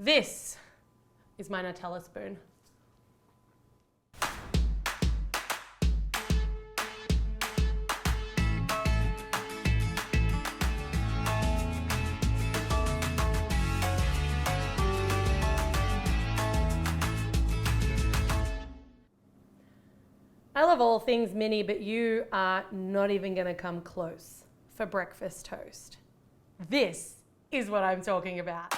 This is my Nutella spoon. I love all things mini, but you are not even gonna come close for breakfast toast. This is what I'm talking about.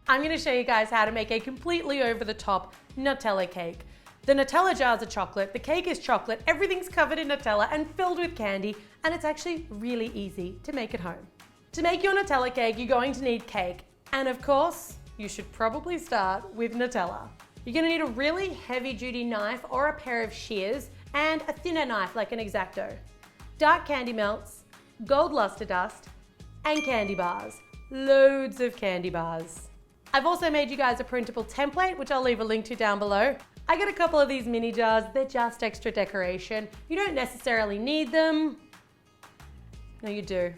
I'm gonna show you guys how to make a completely over-the-top Nutella cake. The Nutella jars are chocolate, the cake is chocolate, everything's covered in Nutella and filled with candy, and it's actually really easy to make at home. To make your Nutella cake, you're going to need cake, and of course, you should probably start with Nutella. You're gonna need a really heavy-duty knife or a pair of shears, and a thinner knife like an Exacto. Dark candy melts, gold Lustre dust, and candy bars. Loads of candy bars. I've also made you guys a printable template, which I'll leave a link to down below. I got a couple of these mini jars, they're just extra decoration. You don't necessarily need them. No, you do.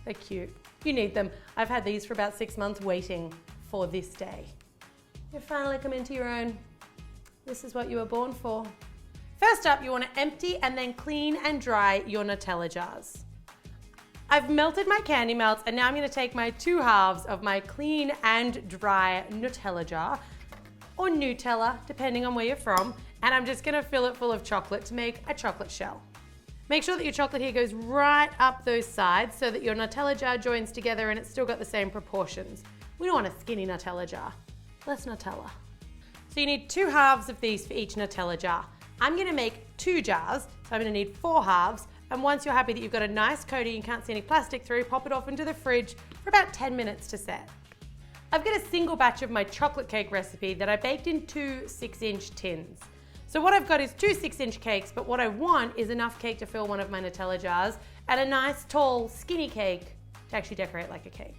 They're cute. You need them. I've had these for about 6 months waiting for this day. You finally come into your own. This is what you were born for. First up, you want to empty and then clean and dry your Nutella jars. I've melted my candy melts, and now I'm going to take my 2 halves of my clean and dry Nutella jar, or Nutella, depending on where you're from, and I'm just going to fill it full of chocolate to make a chocolate shell. Make sure that your chocolate here goes right up those sides so that your Nutella jar joins together and it's still got the same proportions. We don't want a skinny Nutella jar. Less Nutella. So you need 2 halves of these for each Nutella jar. I'm going to make 2 jars, so I'm going to need 4 halves. And once you're happy that you've got a nice coating, you can't see any plastic through, pop it off into the fridge for about 10 minutes to set. I've got a single batch of my chocolate cake recipe that I baked in 2 6-inch tins. So what I've got is 2 6-inch cakes, but what I want is enough cake to fill one of my Nutella jars and a nice, tall, skinny cake to actually decorate like a cake.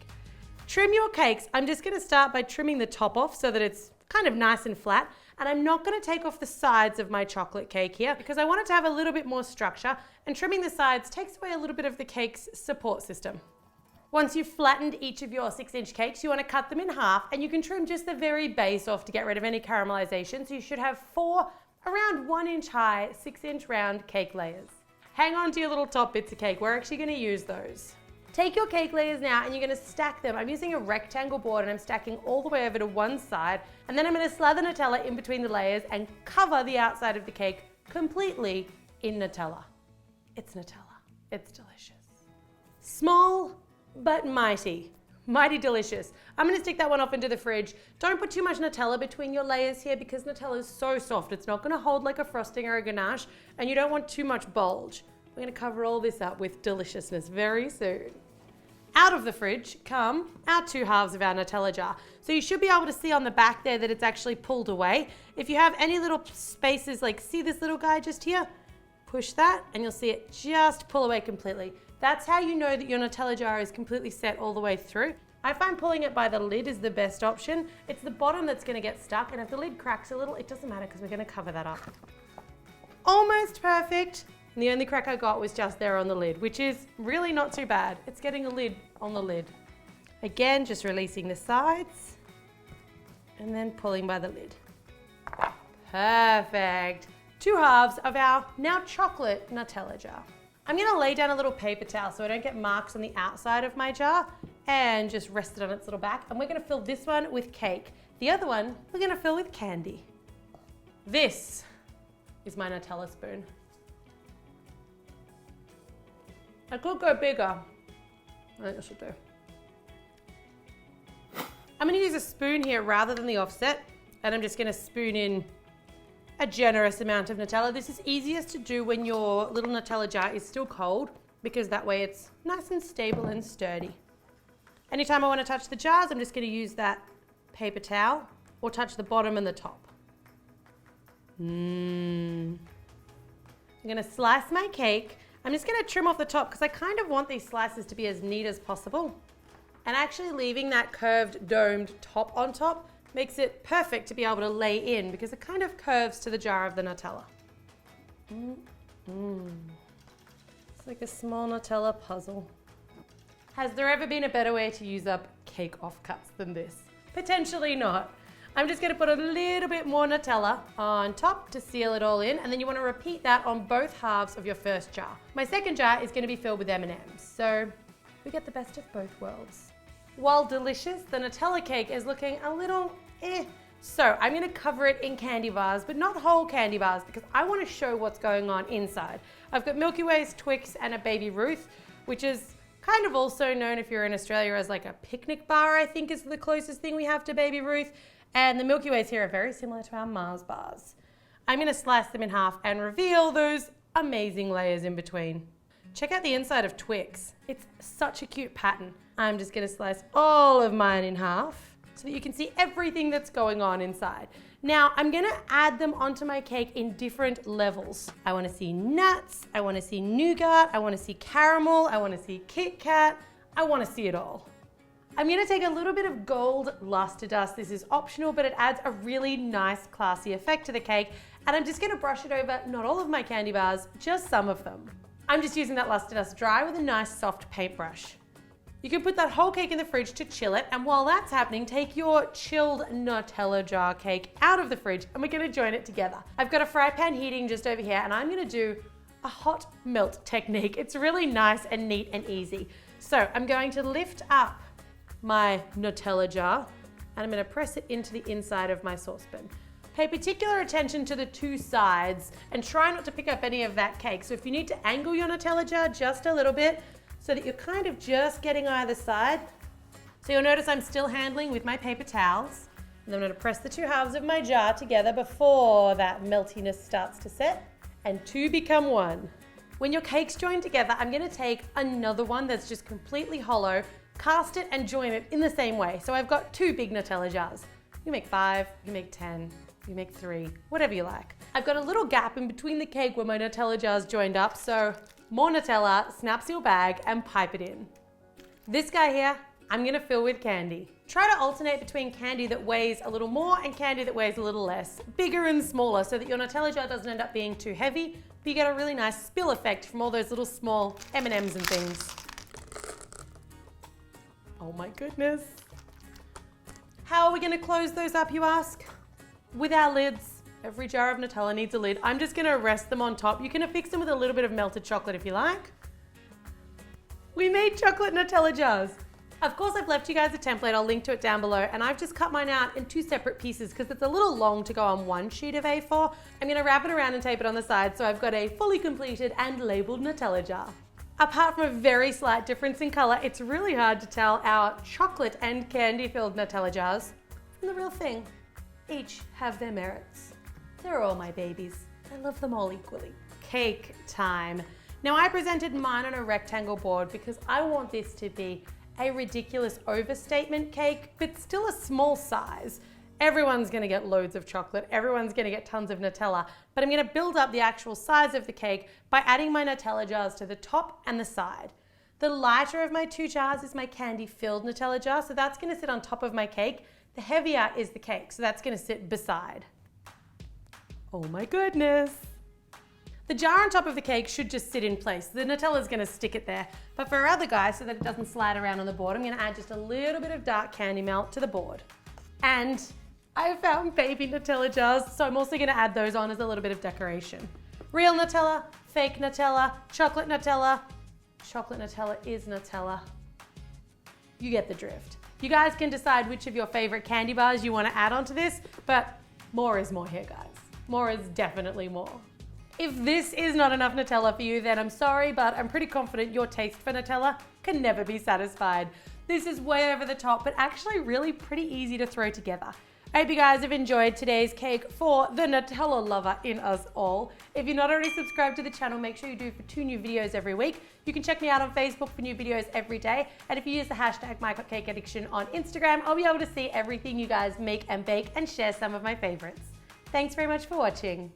Trim your cakes. I'm just gonna start by trimming the top off so that it's kind of nice and flat. And I'm not gonna take off the sides of my chocolate cake here because I want it to have a little bit more structure, and trimming the sides takes away a little bit of the cake's support system. Once you've flattened each of your 6-inch cakes, you wanna cut them in half, and you can trim just the very base off to get rid of any caramelization. So you should have 4 around 1-inch high, 6-inch round cake layers. Hang on to your little top bits of cake. We're actually gonna use those. Take your cake layers now and you're gonna stack them. I'm using a rectangle board and I'm stacking all the way over to one side, and then I'm gonna slather Nutella in between the layers and cover the outside of the cake completely in Nutella. It's Nutella. It's delicious. Small but mighty. Mighty delicious. I'm gonna stick that one off into the fridge. Don't put too much Nutella between your layers here because Nutella is so soft. It's not gonna hold like a frosting or a ganache, and you don't want too much bulge. We're gonna cover all this up with deliciousness very soon. Out of the fridge come our 2 halves of our Nutella jar. So you should be able to see on the back there that it's actually pulled away. If you have any little spaces, like see this little guy just here? Push that and you'll see it just pull away completely. That's how you know that your Nutella jar is completely set all the way through. I find pulling it by the lid is the best option. It's the bottom that's gonna get stuck, and if the lid cracks a little, it doesn't matter because we're gonna cover that up. Almost perfect. And the only crack I got was just there on the lid, which is really not too bad. It's getting a lid on the lid. Again, just releasing the sides and then pulling by the lid. Perfect. 2 halves of our now chocolate Nutella jar. I'm gonna lay down a little paper towel so I don't get marks on the outside of my jar and just rest it on its little back. And we're gonna fill this one with cake. The other one, we're gonna fill with candy. This is my Nutella spoon. I could go bigger. I think this will do. I'm gonna use a spoon here rather than the offset, and I'm just gonna spoon in a generous amount of Nutella. This is easiest to do when your little Nutella jar is still cold, because that way it's nice and stable and sturdy. Anytime I wanna touch the jars, I'm just gonna use that paper towel or touch the bottom and the top. I'm gonna slice my cake. I'm just gonna trim off the top because I kind of want these slices to be as neat as possible. And actually leaving that curved domed top on top makes it perfect to be able to lay in because it kind of curves to the jar of the Nutella. It's like a small Nutella puzzle. Has there ever been a better way to use up cake offcuts than this? Potentially not. I'm just gonna put a little bit more Nutella on top to seal it all in, and then you wanna repeat that on both halves of your first jar. My second jar is gonna be filled with M&Ms, so we get the best of both worlds. While delicious, the Nutella cake is looking a little So I'm gonna cover it in candy bars, but not whole candy bars, because I wanna show what's going on inside. I've got Milky Ways, Twix, and a Baby Ruth, which is kind of also known if you're in Australia as like a picnic bar, I think is the closest thing we have to Baby Ruth. And the Milky Ways here are very similar to our Mars bars. I'm gonna slice them in half and reveal those amazing layers in between. Check out the inside of Twix. It's such a cute pattern. I'm just gonna slice all of mine in half so that you can see everything that's going on inside. Now, I'm gonna add them onto my cake in different levels. I wanna see nuts, I wanna see nougat, I wanna see caramel, I wanna see Kit Kat, I wanna see it all. I'm gonna take a little bit of gold luster dust. This is optional, but it adds a really nice, classy effect to the cake. And I'm just gonna brush it over not all of my candy bars, just some of them. I'm just using that luster dust dry with a nice soft paintbrush. You can put that whole cake in the fridge to chill it, and while that's happening, take your chilled Nutella jar cake out of the fridge and we're gonna join it together. I've got a fry pan heating just over here, and I'm gonna do a hot melt technique. It's really nice and neat and easy. So I'm going to lift up my Nutella jar and I'm gonna press it into the inside of my saucepan. Pay particular attention to the two sides and try not to pick up any of that cake. So if you need to angle your Nutella jar just a little bit so that you're kind of just getting either side. So you'll notice I'm still handling with my paper towels. And I'm gonna press the two halves of my jar together before that meltiness starts to set, and two become one. When your cake's joined together, I'm gonna take another one that's just completely hollow, cast it and join it in the same way. So I've got two big Nutella jars. You make 5, you make 10, you make 3, whatever you like. I've got a little gap in between the cake where my Nutella jar's joined up, so more Nutella, snap seal bag, and pipe it in. This guy here, I'm gonna fill with candy. Try to alternate between candy that weighs a little more and candy that weighs a little less, bigger and smaller, so that your Nutella jar doesn't end up being too heavy, but you get a really nice spill effect from all those little small M&Ms and things. Oh my goodness. How are we gonna close those up, you ask? With our lids. Every jar of Nutella needs a lid. I'm just gonna rest them on top. You can affix them with a little bit of melted chocolate if you like. We made chocolate Nutella jars. Of course, I've left you guys a template. I'll link to it down below. And I've just cut mine out in 2 separate pieces because it's a little long to go on one sheet of A4. I'm gonna wrap it around and tape it on the side so I've got a fully completed and labeled Nutella jar. Apart from a very slight difference in color, it's really hard to tell our chocolate and candy-filled Nutella jars from the real thing. Each have their merits. They're all my babies. I love them all equally. Cake time. Now I presented mine on a rectangle board because I want this to be a ridiculous overstatement cake, but still a small size. Everyone's gonna get loads of chocolate, everyone's gonna get tons of Nutella, but I'm gonna build up the actual size of the cake by adding my Nutella jars to the top and the side. The lighter of my 2 jars is my candy-filled Nutella jar, so that's gonna sit on top of my cake. The heavier is the cake, so that's gonna sit beside. Oh my goodness. The jar on top of the cake should just sit in place. The Nutella's gonna stick it there. But for our other guy, so that it doesn't slide around on the board, I'm gonna add just a little bit of dark candy melt to the board. And I found baby Nutella jars, so I'm also gonna add those on as a little bit of decoration. Real Nutella, fake Nutella, chocolate Nutella. Chocolate Nutella is Nutella. You get the drift. You guys can decide which of your favorite candy bars you wanna add onto this, but more is more here, guys. More is definitely more. If this is not enough Nutella for you, then I'm sorry, but I'm pretty confident your taste for Nutella can never be satisfied. This is way over the top, but actually really pretty easy to throw together. I hope you guys have enjoyed today's cake for the Nutella lover in us all. If you're not already subscribed to the channel, make sure you do for 2 new videos every week. You can check me out on Facebook for new videos every day. And if you use the hashtag MyCupcakeAddiction on Instagram, I'll be able to see everything you guys make and bake and share some of my favorites. Thanks very much for watching.